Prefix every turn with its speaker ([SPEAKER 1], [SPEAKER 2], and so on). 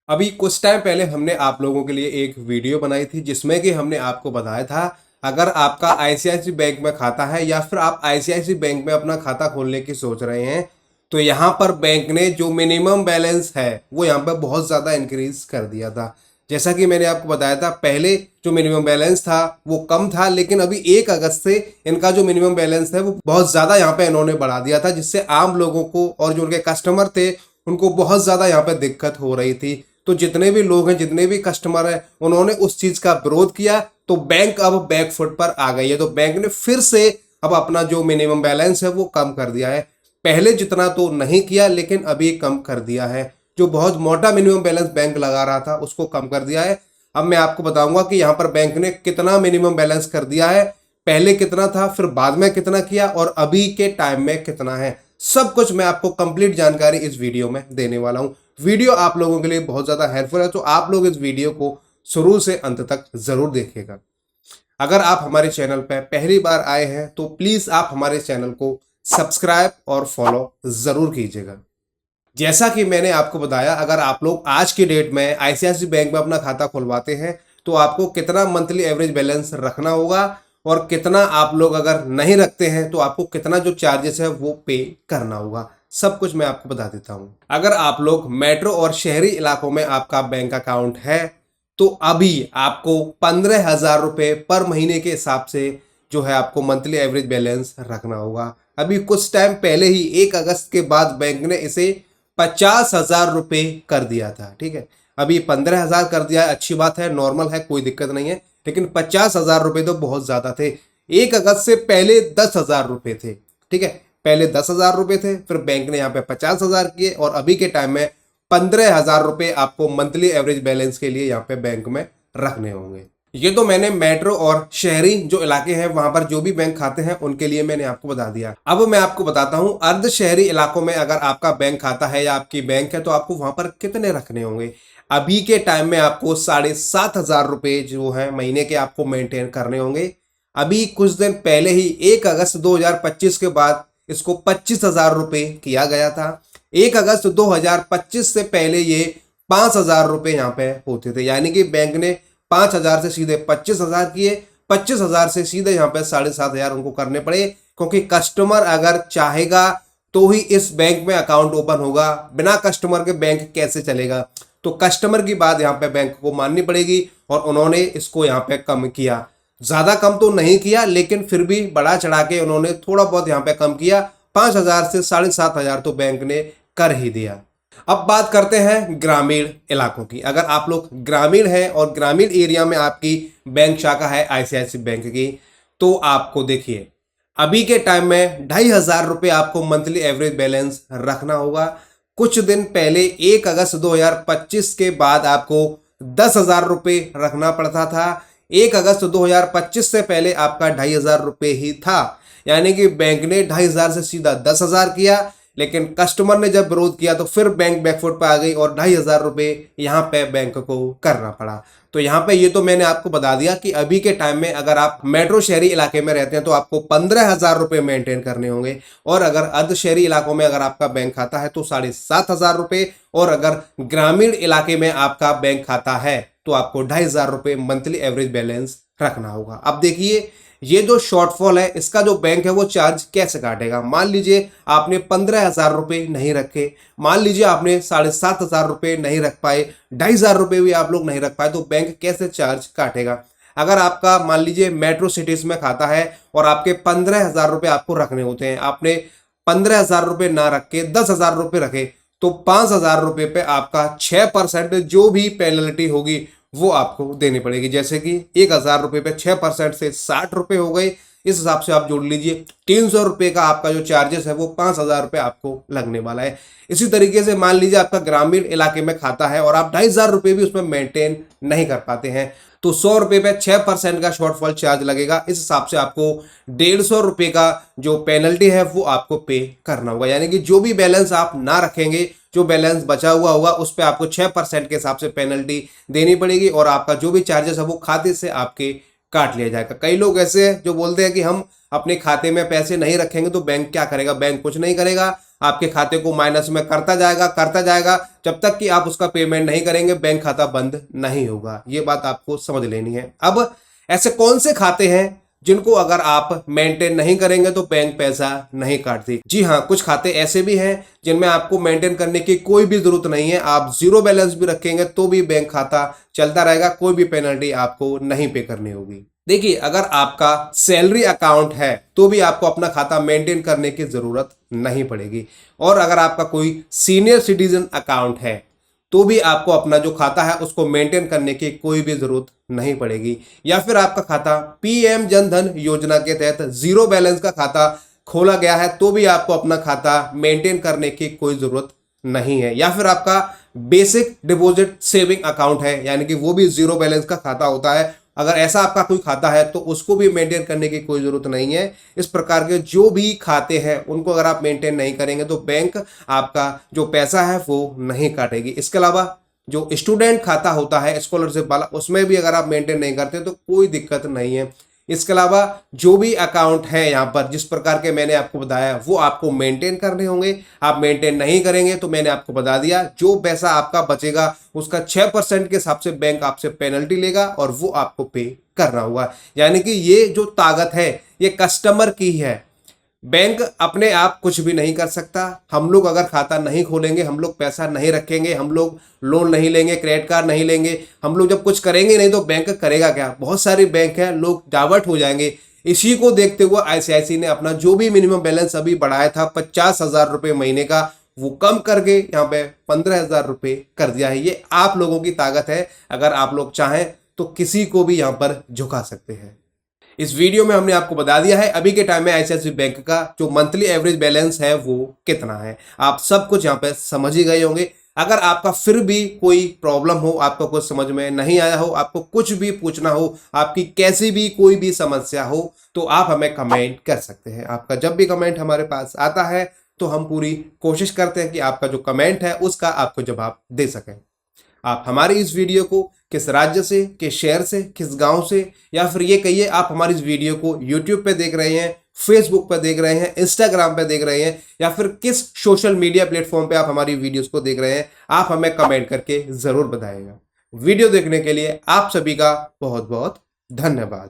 [SPEAKER 1] अभी कुछ टाइम पहले हमने आप लोगों के लिए एक वीडियो बनाई थी जिसमें कि हमने आपको बताया था अगर आपका आईसीआईसी बैंक में खाता है या फिर आप आईसीआईसी बैंक में अपना खाता खोलने की सोच रहे हैं तो यहाँ पर बैंक ने जो मिनिमम बैलेंस है वो यहाँ पर बहुत ज़्यादा इंक्रीज कर दिया था। जैसा कि मैंने आपको बताया था पहले जो मिनिमम बैलेंस था वो कम था, लेकिन अभी 1 अगस्त से इनका जो मिनिमम बैलेंस है वो बहुत ज़्यादा यहाँ पे इन्होंने बढ़ा दिया था, जिससे आम लोगों को और जो उनके कस्टमर थे उनको बहुत ज़्यादा यहाँ पे दिक्कत हो रही थी। तो जितने भी लोग हैं, जितने भी कस्टमर हैं, उन्होंने उस चीज़ का विरोध किया तो बैंक अब बैक फुट पर आ गई है। तो बैंक ने फिर से अब अपना जो मिनिमम बैलेंस है वो कम कर दिया है। पहले जितना तो नहीं किया लेकिन अभी कम कर दिया है। जो बहुत मोटा मिनिमम बैलेंस बैंक लगा रहा था उसको कम कर दिया है। अब मैं आपको बताऊंगा कि यहाँ पर बैंक ने कितना मिनिमम बैलेंस कर दिया है, पहले कितना था, फिर बाद में कितना किया और अभी के टाइम में कितना है। सब कुछ मैं आपको कंप्लीट जानकारी इस वीडियो में देने वाला हूँ। वीडियो आप लोगों के लिए बहुत ज़्यादा हेल्पफुल है, तो आप लोग इस वीडियो को शुरू से अंत तक ज़रूर देखिएगा। अगर आप हमारे चैनल पर पहली बार आए हैं तो प्लीज़ आप हमारे चैनल को सब्सक्राइब और फॉलो ज़रूर कीजिएगा। जैसा कि मैंने आपको बताया, अगर आप लोग आज की डेट में आईसीआईसी बैंक में अपना खाता खुलवाते हैं तो आपको कितना मंथली एवरेज बैलेंस रखना होगा और कितना आप लोग अगर नहीं रखते हैं तो आपको कितना जो चार्जेस है वो पे करना होगा, सब कुछ मैं आपको बता देता हूँ। अगर आप लोग मेट्रो और शहरी इलाकों में आपका बैंक अकाउंट है तो अभी आपको 15,000 रुपये पर महीने के हिसाब से जो है आपको मंथली एवरेज बैलेंस रखना होगा। अभी कुछ टाइम पहले ही 1 अगस्त के बाद बैंक ने इसे 50,000 रुपये कर दिया था। ठीक है, अभी 15,000 कर दिया है, अच्छी बात है, नॉर्मल है, कोई दिक्कत नहीं है, लेकिन 50,000 रुपये तो बहुत ज़्यादा थे। 1 अगस्त से पहले 10,000 रुपये थे। ठीक है, पहले 10,000 रुपये थे, फिर बैंक ने यहाँ पे 50,000 किए और अभी के टाइम में 15,000 रुपये आपको मंथली एवरेज बैलेंस के लिए यहाँ पे बैंक में रखने होंगे। ये तो मैंने मेट्रो और शहरी जो इलाके हैं वहां पर जो भी बैंक खाते हैं उनके लिए मैंने आपको बता दिया। अब मैं आपको बताता हूं अर्ध शहरी इलाकों में अगर आपका बैंक खाता है या आपकी बैंक है तो आपको वहां पर कितने रखने होंगे। अभी के टाइम में आपको 7,500 रुपये जो है महीने के आपको मेंटेन करने होंगे। अभी कुछ दिन पहले ही 1 अगस्त 2025 के बाद इसको 25,000 रुपये किया गया था। 1 अगस्त 2025 से पहले ये 5,000 रुपये यहाँ पे होते थे, यानी कि बैंक ने 5,000 से सीधे 25,000 किए। 25,000 से सीधे यहाँ पे 7,500 उनको करने पड़े, क्योंकि कस्टमर अगर चाहेगा तो ही इस बैंक में अकाउंट ओपन होगा। बिना कस्टमर के बैंक कैसे चलेगा, तो कस्टमर की बात यहाँ पे बैंक को माननी पड़ेगी और उन्होंने इसको यहाँ पे कम किया। ज़्यादा कम तो नहीं किया लेकिन फिर भी बढ़ा चढ़ा के उन्होंने थोड़ा बहुत यहाँ पे कम किया। 5,000 से 7,500 तो बैंक ने कर ही दिया। अब बात करते हैं ग्रामीण इलाकों की। अगर आप लोग ग्रामीण हैं और ग्रामीण एरिया में आपकी बैंक शाखा है आईसीआईसी बैंक की, तो आपको देखिए अभी के टाइम में 2,500 रुपये आपको मंथली एवरेज बैलेंस रखना होगा। कुछ दिन पहले 1 अगस्त 2025 के बाद आपको 10,000 रुपये रखना पड़ता था। 1 अगस्त 2025 से पहले आपका 2,500 रुपये ही था, यानी कि बैंक ने 2,500 से सीधा 10,000 किया, लेकिन कस्टमर ने जब विरोध किया तो फिर बैंक बैकफुट पर आ गई और 2,500 रुपये यहाँ पे बैंक को करना पड़ा। तो यहाँ पे ये तो मैंने आपको बता दिया कि अभी के टाइम में अगर आप मेट्रो शहरी इलाके में रहते हैं तो आपको 15,000 रुपये मेंटेन करने होंगे, और अगर अर्ध शहरी इलाकों में अगर आपका बैंक खाता है तो 7,500 रुपये, और अगर ग्रामीण इलाके में आपका बैंक खाता है तो आपको 2,500 रुपये मंथली एवरेज बैलेंस रखना होगा। अब देखिए ये जो शॉर्टफॉल है इसका जो बैंक है वो चार्ज कैसे काटेगा। मान लीजिए आपने 15,000 रुपये नहीं रखे, मान लीजिए आपने 7,500 रुपये नहीं रख पाए, 2,500 रुपये भी आप लोग नहीं रख पाए, तो बैंक कैसे चार्ज काटेगा। अगर आपका मान लीजिए मेट्रो सिटीज में खाता है और आपके 15,000 रुपये आपको रखने होते हैं, आपने 15,000 रुपये ना रख के 10,000 रुपये रखे, तो 5,000 रुपये पे आपका 6% जो भी पेनल्टी होगी वो आपको देनी पड़ेगी। जैसे कि 1,000 रुपये पे 6% से 60 रुपये हो गए। इस हिसाब से आप जोड़ लीजिए 300 रुपये का आपका जो चार्जेस है वो 5,000 रुपये आपको लगने वाला है। इसी तरीके से मान लीजिए आपका ग्रामीण इलाके में खाता है और आप 2,500 रुपये भी उसमें मेंटेन नहीं कर पाते हैं, तो 100 रुपये पे 6% का शॉर्टफॉल चार्ज लगेगा। इस हिसाब से आपको 150 रुपये का जो पेनल्टी है वो आपको पे करना होगा, यानी कि जो भी बैलेंस आप ना रखेंगे, जो बैलेंस बचा हुआ होगा उस पर आपको 6% के हिसाब से पेनल्टी देनी पड़ेगी और आपका जो भी चार्जेस है वो खाते से आपके काट लिया जाएगा। कई लोग ऐसे हैं जो बोलते हैं कि हम अपने खाते में पैसे नहीं रखेंगे तो बैंक क्या करेगा। बैंक कुछ नहीं करेगा, आपके खाते को माइनस में करता जाएगा जब तक कि आप उसका पेमेंट नहीं करेंगे बैंक खाता बंद नहीं होगा। ये बात आपको समझ लेनी है। अब ऐसे कौन से खाते हैं जिनको अगर आप मेंटेन नहीं करेंगे तो बैंक पैसा नहीं काटती? जी हाँ, कुछ खाते ऐसे भी हैं जिनमें आपको मेंटेन करने की कोई भी जरूरत नहीं है। आप जीरो बैलेंस भी रखेंगे तो भी बैंक खाता चलता रहेगा, कोई भी पेनल्टी आपको नहीं पे करनी होगी। देखिए, अगर आपका सैलरी अकाउंट है तो भी आपको अपना खाता मेंटेन करने की जरूरत नहीं पड़ेगी, और अगर आपका कोई सीनियर सिटीजन अकाउंट है तो भी आपको अपना जो खाता है उसको मेंटेन करने की कोई भी जरूरत नहीं पड़ेगी। या फिर आपका खाता पीएम जन धन योजना के तहत जीरो बैलेंस का खाता खोला गया है तो भी आपको अपना खाता मेंटेन करने की कोई जरूरत नहीं है। या फिर आपका बेसिक डिपॉजिट सेविंग अकाउंट है, यानी कि वो भी जीरो बैलेंस का खाता होता है, अगर ऐसा आपका कोई खाता है तो उसको भी मेंटेन करने की कोई जरूरत नहीं है। इस प्रकार के जो भी खाते हैं उनको अगर आप मेंटेन नहीं करेंगे तो बैंक आपका जो पैसा है वो नहीं काटेगी। इसके अलावा जो स्टूडेंट खाता होता है स्कॉलरशिप वाला, उसमें भी अगर आप मेंटेन नहीं करते तो कोई दिक्कत नहीं है। इसके अलावा जो भी अकाउंट है यहाँ पर जिस प्रकार के मैंने आपको बताया वो आपको मेंटेन करने होंगे। आप मेंटेन नहीं करेंगे तो मैंने आपको बता दिया, जो पैसा आपका बचेगा उसका 6% के हिसाब से बैंक आपसे पेनल्टी लेगा और वो आपको पे करना होगा। यानी कि ये जो ताकत है ये कस्टमर की है, बैंक अपने आप कुछ भी नहीं कर सकता। हम लोग अगर खाता नहीं खोलेंगे, हम लोग पैसा नहीं रखेंगे, हम लोग लोन नहीं लेंगे, क्रेडिट कार्ड नहीं लेंगे, हम लोग जब कुछ करेंगे नहीं तो बैंक करेगा क्या? बहुत सारी बैंक है, लोग डाइवर्ट हो जाएंगे। इसी को देखते हुए आईसीआईसी ने अपना जो भी मिनिमम बैलेंस अभी बढ़ाया था 50,000 रुपये महीने का, वो कम करके यहाँ पे 15,000 रुपये कर दिया है। ये आप लोगों की ताकत है, अगर आप लोग चाहें तो किसी को भी यहाँ पर झुका सकते हैं। इस वीडियो में हमने आपको बता दिया है अभी के टाइम में आईसीआईसीआई बैंक का जो मंथली एवरेज बैलेंस है वो कितना है। आप सब कुछ यहाँ पे समझ ही गए होंगे। अगर आपका फिर भी कोई प्रॉब्लम हो, आपको कुछ समझ में नहीं आया हो, आपको कुछ भी पूछना हो, आपकी कैसी भी कोई भी समस्या हो तो आप हमें कमेंट कर सकते हैं। आपका जब भी कमेंट हमारे पास आता है तो हम पूरी कोशिश करते हैं कि आपका जो कमेंट है उसका आपको जवाब दे सकें। आप हमारी इस वीडियो को किस राज्य से, किस शहर से, किस गांव से, या फिर ये कहिए आप हमारी इस वीडियो को यूट्यूब पे देख रहे हैं, फेसबुक पे देख रहे हैं, इंस्टाग्राम पे देख रहे हैं, या फिर किस सोशल मीडिया प्लेटफॉर्म पे आप हमारी वीडियोस को देख रहे हैं, आप हमें कमेंट करके जरूर बताइएगा। वीडियो देखने के लिए आप सभी का बहुत बहुत धन्यवाद।